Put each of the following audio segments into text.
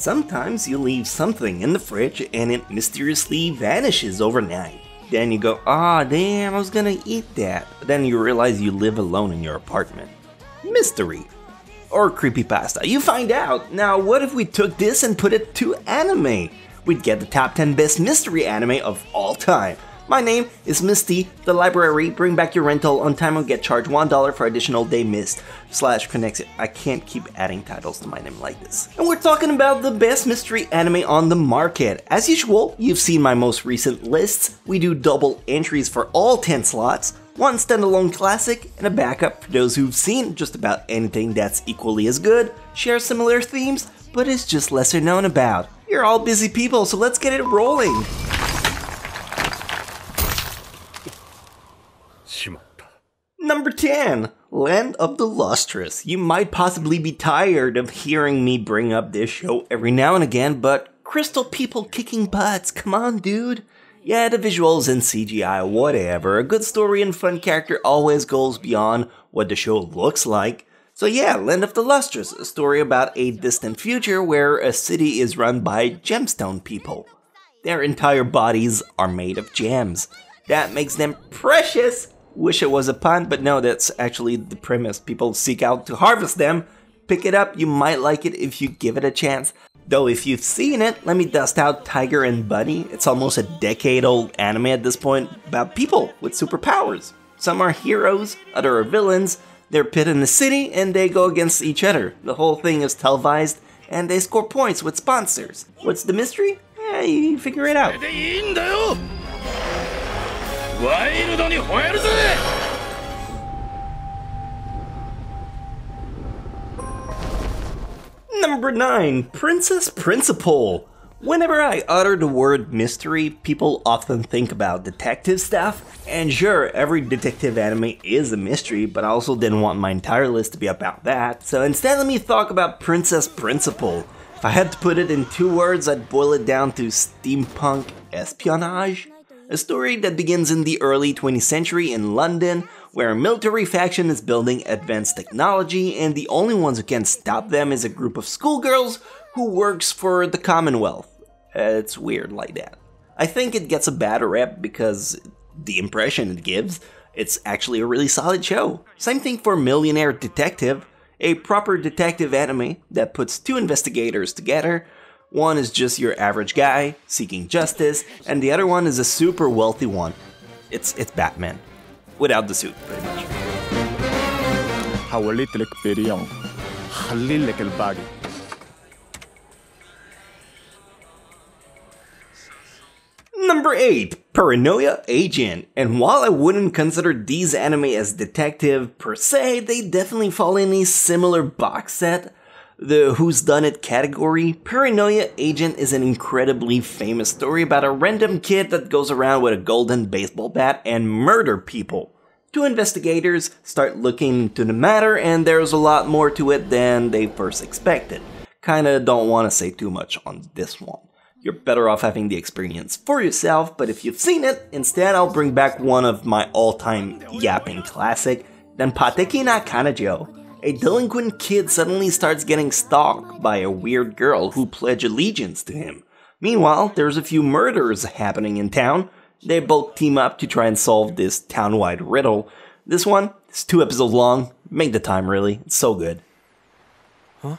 Sometimes you leave something in the fridge and it mysteriously vanishes overnight. Then you go, "Aw, damn, I was gonna eat that." But then you realize you live alone in your apartment. Mystery. Or creepypasta. You find out. Now, what if we took this and put it to anime? We'd get the top 10 best mystery anime of all time. My name is Misty, the library. Bring back your rental on time or get charged $1 for additional day missed. /connects. I can't keep adding titles to my name like this. And we're talking about the best mystery anime on the market. As usual, you've seen my most recent lists. We do double entries for all 10 slots, one standalone classic, and a backup for those who've seen just about anything that's equally as good, share similar themes, but is just lesser known about. You're all busy people, so let's get it rolling. Number 10, Land of the Lustrous. You might possibly be tired of hearing me bring up this show every now and again, but crystal people kicking butts, come on dude. Yeah, the visuals and CGI, whatever. A good story and fun character always goes beyond what the show looks like. So yeah, Land of the Lustrous, a story about a distant future where a city is run by gemstone people. Their entire bodies are made of gems. That makes them precious. Wish it was a pun, but no, that's actually the premise. People seek out to harvest them. Pick it up, you might like it if you give it a chance. Though if you've seen it, let me dust out Tiger and Bunny. It's almost a decade-old anime at this point about people with superpowers. Some are heroes, others are villains. They're pit in the city and they go against each other. The whole thing is televised and they score points with sponsors. What's the mystery? Yeah, you figure it out. Number 9, Princess Principal. Whenever I utter the word mystery, people often think about detective stuff. And sure, every detective anime is a mystery, but I also didn't want my entire list to be about that. So instead, let me talk about Princess Principal. If I had to put it in 2 words, I'd boil it down to steampunk espionage. A story that begins in the early 20th century in London, where a military faction is building advanced technology and the only ones who can stop them is a group of schoolgirls who works for the Commonwealth. It's weird like that. I think it gets a bad rep because the impression it gives. It's actually a really solid show. Same thing for Millionaire Detective, a proper detective anime that puts 2 investigators together. One is just your average guy seeking justice, and the other one is a super wealthy one. It's Batman. Without the suit, pretty much. Number 8, Paranoia Agent. And while I wouldn't consider these anime as detective per se, they definitely fall in a similar box set. The whodunit category. Paranoia Agent is an incredibly famous story about a random kid that goes around with a golden baseball bat and murder people. 2 investigators start looking into the matter and there's a lot more to it than they first expected. Kinda don't want to say too much on this one. You're better off having the experience for yourself, but if you've seen it, instead I'll bring back one of my all-time yapping classic, Danpateki na Kanajo. A delinquent kid suddenly starts getting stalked by a weird girl who pledged allegiance to him. Meanwhile, there's a few murders happening in town. They both team up to try and solve this town-wide riddle. This one is 2 episodes long. Make the time, really. It's so good. Huh?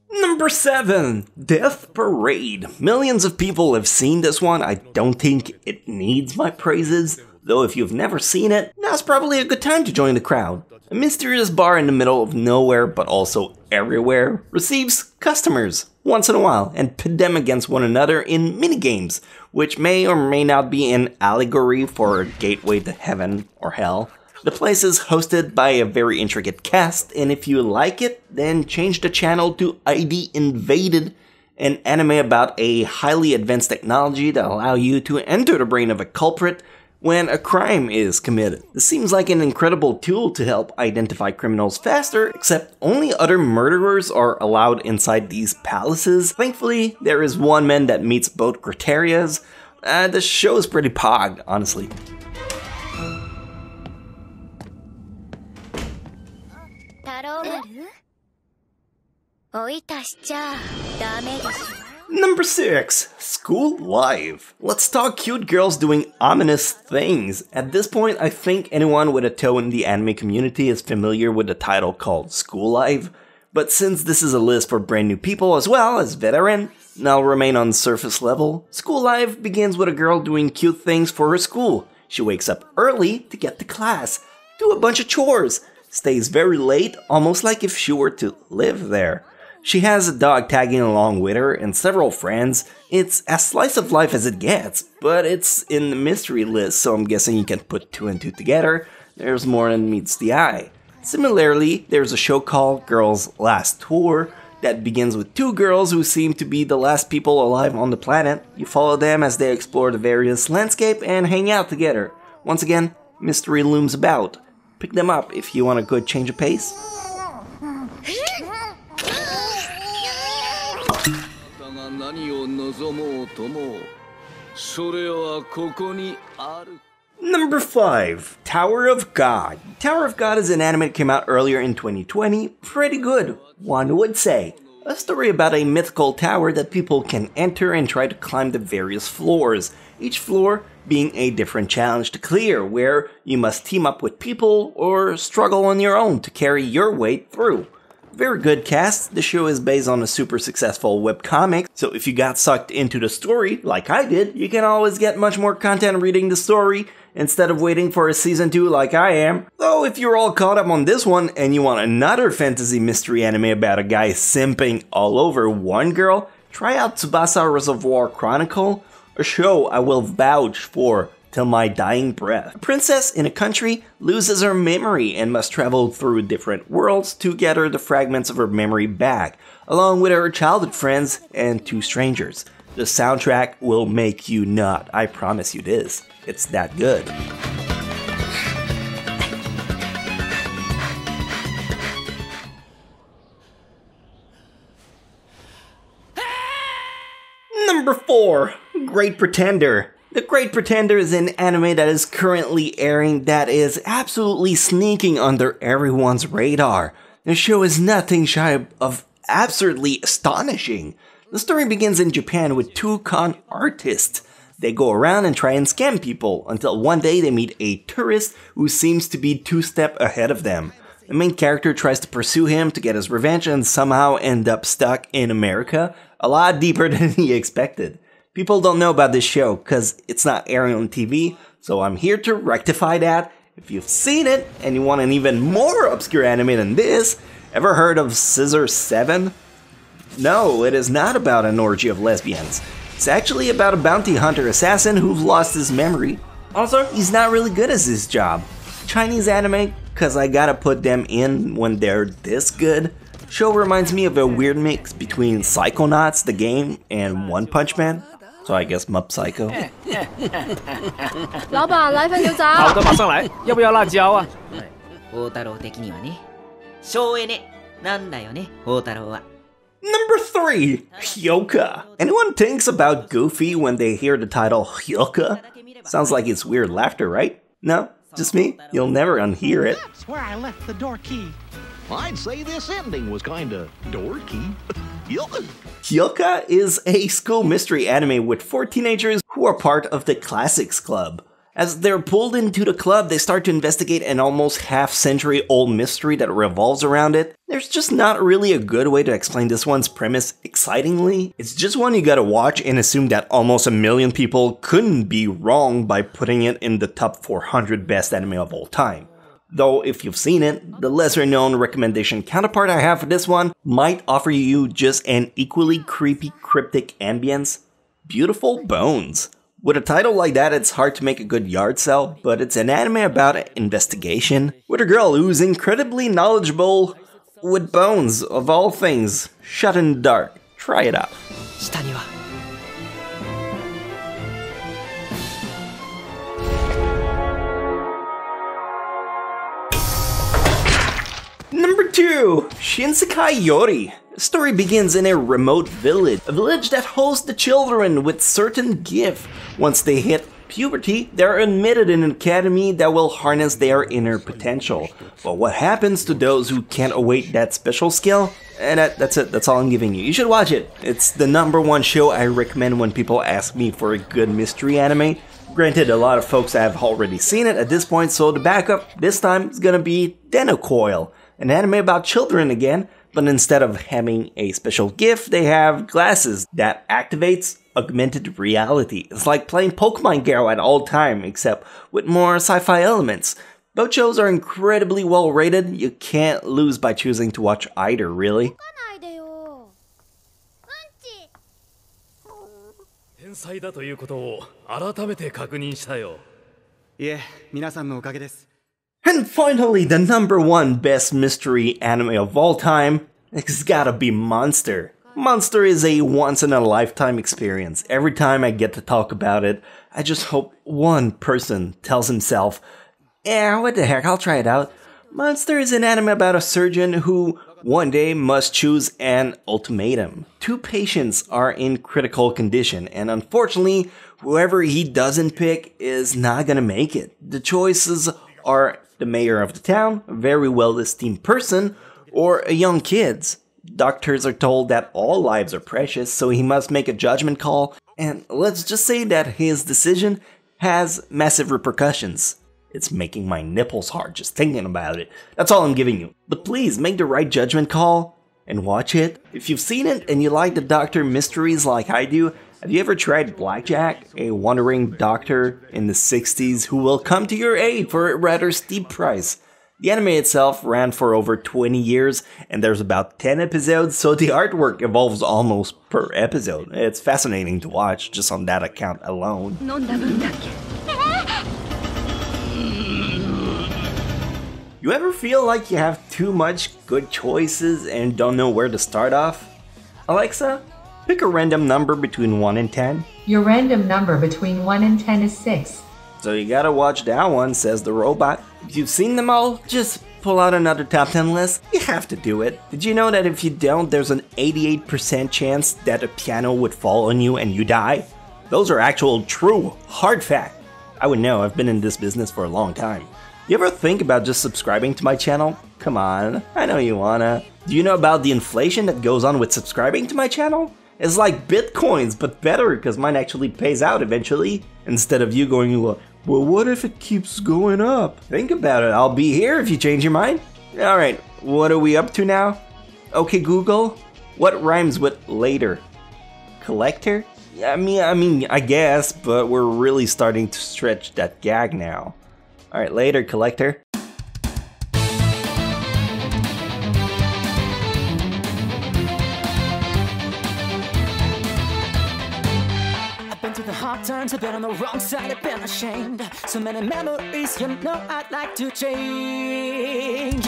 Number 7, Death Parade. Millions of people have seen this one. I don't think it needs my praises, though if you've never seen it, now's probably a good time to join the crowd. A mysterious bar in the middle of nowhere, but also everywhere, receives customers once in a while and pit them against one another in minigames, which may or may not be an allegory for a gateway to heaven or hell. The place is hosted by a very intricate cast, and if you like it, then change the channel to ID Invaded, an anime about a highly advanced technology that allow you to enter the brain of a culprit when a crime is committed. This seems like an incredible tool to help identify criminals faster, except only other murderers are allowed inside these palaces. Thankfully, there is one man that meets both criterias. The show is pretty pog, honestly. Number 6. School Live. Let's talk cute girls doing ominous things. At this point, I think anyone with a toe in the anime community is familiar with the title called School Live. But since this is a list for brand new people as well as veteran, I'll remain on surface level. School Live begins with a girl doing cute things for her school. She wakes up early to get to class, do a bunch of chores, stays very late, almost like if she were to live there. She has a dog tagging along with her and several friends. It's as slice of life as it gets, but it's in the mystery list, so I'm guessing you can put 2 and 2 together. There's more than meets the eye. Similarly, there's a show called Girls Last Tour that begins with 2 girls who seem to be the last people alive on the planet. You follow them as they explore the various landscape and hang out together. Once again, mystery looms about. Pick them up if you want a good change of pace. Number 5. Tower of God. Tower of God is an anime that came out earlier in 2020. Pretty good, one would say. A story about a mythical tower that people can enter and try to climb the various floors. Each floor being a different challenge to clear, where you must team up with people or struggle on your own to carry your weight through. Very good cast. The show is based on a super successful webcomic, so if you got sucked into the story, like I did, you can always get much more content reading the story instead of waiting for a season 2 like I am. Though if you're all caught up on this one and you want another fantasy mystery anime about a guy simping all over one girl, try out Tsubasa Reservoir Chronicle, a show I will vouch for till my dying breath. A princess in a country loses her memory and must travel through different worlds to gather the fragments of her memory back, along with her childhood friends and 2 strangers. The soundtrack will make you nut, I promise you this. It's that good. Number 4. Great Pretender. The Great Pretender is an anime that is currently airing that is absolutely sneaking under everyone's radar. The show is nothing shy of absurdly astonishing. The story begins in Japan with 2 con artists. They go around and try and scam people until one day they meet a tourist who seems to be 2 steps ahead of them. The main character tries to pursue him to get his revenge and somehow end up stuck in America, a lot deeper than he expected. People don't know about this show because it's not airing on TV, so I'm here to rectify that. If you've seen it and you want an even more obscure anime than this, ever heard of Scissor 7? No, it is not about an orgy of lesbians. It's actually about a bounty hunter assassin who's lost his memory. Also, he's not really good at his job. Chinese anime, cause I gotta put them in when they're this good. Show reminds me of a weird mix between Psychonauts, the game, and One Punch Man. So I guess Mob Psycho. 老板，来份牛杂。好的，马上来。要不要辣椒啊？大太郎的にはね、省エネなんだよね、大太郎は。 Number 3. Hyoka. Anyone thinks about Goofy when they hear the title Hyoka? Sounds like it's weird laughter, right? No? Just me? You'll never unhear it. That's where I left the door key. I'd say this ending was kinda dorky. Hyoka is a school mystery anime with 4 teenagers who are part of the Classics Club. As they're pulled into the club, they start to investigate an almost half-century-old mystery that revolves around it. There's just not really a good way to explain this one's premise excitingly. It's just one you gotta watch and assume that almost a million people couldn't be wrong by putting it in the top 400 best anime of all time. Though, if you've seen it, the lesser-known recommendation counterpart I have for this one might offer you just an equally creepy, cryptic ambience. Beautiful Bones. With a title like that, it's hard to make a good yard sell, but it's an anime about investigation, with a girl who's incredibly knowledgeable with bones, of all things, shut in the dark. Try it out. 下には Number 2. Shinsekai Yori. The story begins in a remote village, a village that hosts the children with certain gift once they hit puberty, they're admitted in an academy that will harness their inner potential. But what happens to those who can't await that special skill? And that's it, that's all I'm giving you. You should watch it. It's the #1 show I recommend when people ask me for a good mystery anime. Granted, a lot of folks have already seen it at this point, so the backup this time is gonna be Denocoil, an anime about children again, but instead of having a special gift, they have glasses that activates augmented reality. It's like playing Pokemon Go at all time, except with more sci-fi elements. Both shows are incredibly well rated. You can't lose by choosing to watch either, really. 天才だということを改めて確認したよ。いえ、皆さんのおかげです。 And finally, the #1 best mystery anime of all time, it's gotta be Monster. Monster is a once-in-a-lifetime experience. Every time I get to talk about it, I just hope one person tells himself, "Yeah, what the heck, I'll try it out." Monster is an anime about a surgeon who one day must choose an ultimatum. 2 patients are in critical condition, and unfortunately, whoever he doesn't pick is not gonna make it. The choices are the mayor of the town, a very well-esteemed person, or a young kid. Doctors are told that all lives are precious, so he must make a judgment call, and let's just say that his decision has massive repercussions. It's making my nipples hard just thinking about it. That's all I'm giving you. But please, make the right judgment call and watch it. If you've seen it and you like the doctor mysteries like I do, have you ever tried Blackjack, a wandering doctor in the 60s who will come to your aid for a rather steep price? The anime itself ran for over 20 years, and there's about 10 episodes, so the artwork evolves almost per episode. It's fascinating to watch just on that account alone. You ever feel like you have too much good choices and don't know where to start off? Alexa, pick a random number between 1 and 10. Your random number between 1 and 10 is 6. So you gotta watch that one, says the robot. If you've seen them all, just pull out another top 10 list. You have to do it. Did you know that if you don't, there's an 88% chance that a piano would fall on you and you die? Those are actual true, hard fact. I would know, I've been in this business for a long time. You ever think about just subscribing to my channel? Come on, I know you wanna. Do you know about the inflation that goes on with subscribing to my channel? It's like Bitcoins, but better, because mine actually pays out eventually. Instead of you going, well, what if it keeps going up? Think about it, I'll be here if you change your mind. Alright, what are we up to now? Okay, Google, what rhymes with later? Collector? I mean, I guess, but we're really starting to stretch that gag now. Alright, later, collector. I've been through the hard times, I've been on the wrong side, I've been ashamed. So many memories, you know I'd like to change.